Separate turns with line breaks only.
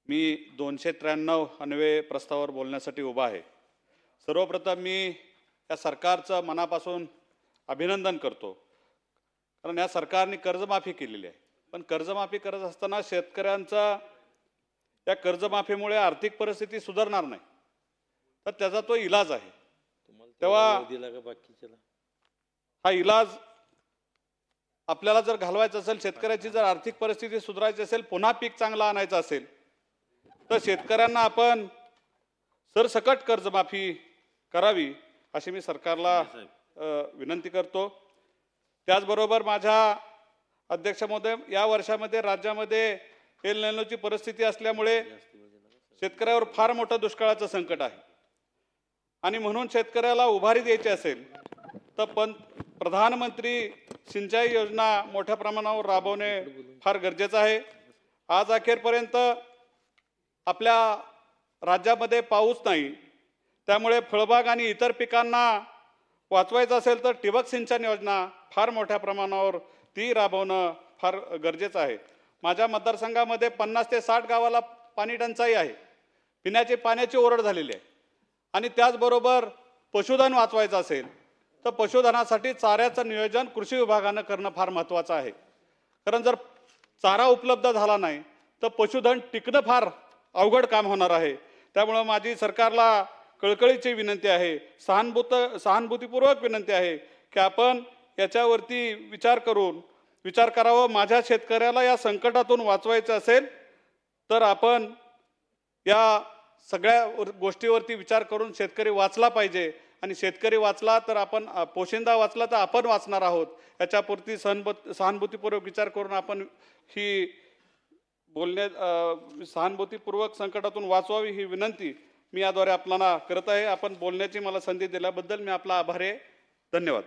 मी 293 अन्वये प्रस्तावावर बोलण्यासाठी उभा आहे. सर्वप्रथम मी या सरकारचं मनापासून अभिनंदन करतो, कारण या सरकारने कर्जमाफी केलेली आहे. पण कर्जमाफी करत असताना शेतकऱ्यांचा या कर्जमाफीमुळे आर्थिक परिस्थिती सुधारणार नाही, तर त्याचा तो इलाज आहे. तेव्हा
दिला का बाकीच्याला?
हा इलाज आपल्याला जर घालवायचा असेल, शेतकऱ्याची जर आर्थिक परिस्थिती सुधारायची असेल, पुन्हा पीक चांगला आणायचं असेल, तर शेतकऱ्यांना आपण सरसकट कर्जमाफी करावी अशी मी सरकारला विनंती करतो. त्याचबरोबर माझ्या अध्यक्ष महोदय, या वर्षामध्ये राज्यामध्ये एल निनोची परिस्थिती असल्यामुळे शेतकऱ्यावर फार मोठं दुष्काळाचं संकट आहे आणि म्हणून शेतकऱ्याला उभारी द्यायची असेल तर प्रधानमंत्री सिंचाई योजना मोठ्या प्रमाणावर राबवणे फार गरजेचं आहे. आज अखेरपर्यंत आपल्या राज्यामध्ये पाऊस नाही, त्यामुळे फळबाग आणि इतर पिकांना वाचवायचं असेल तर ठिबक सिंचन योजना फार मोठ्या प्रमाणावर ती राबवणं फार गरजेचं आहे. माझ्या मतदारसंघामध्ये 50 ते 60 गावाला पाणी टंचाई आहे, पिण्याची पाण्याची ओरड झालेली आहे. आणि त्याचबरोबर पशुधन वाचवायचं असेल तर पशुधनासाठी चाऱ्याचं नियोजन कृषी विभागानं करणं फार महत्त्वाचं आहे. कारण जर चारा उपलब्ध झाला नाही तर पशुधन टिकणं फार अवघड काम होणार आहे. त्यामुळं माझी सरकारला कळकळीची विनंती आहे, सहानुभूतीपूर्वक विनंती आहे की आपण याच्यावरती विचार करावा. माझ्या शेतकऱ्याला या संकटातून वाचवायचं असेल तर आपण या सगळ्या गोष्टीवरती विचार करून शेतकरी वाचला पाहिजे. आणि शेतकरी वाचला तर आपण, पोशिंदा वाचला तर आपण वाचणार आहोत. याच्यापुरती सहानुभूतीपूर्वक विचार करून आपण ही सहानुभूतीपूर्वक संकटातून वाचवावी ही विनंती मी याद्वारे आपल्याला करत आहे. आपण बोलण्याची मला संधी दिल्याबद्दल मी आपला आभारी आहे. धन्यवाद.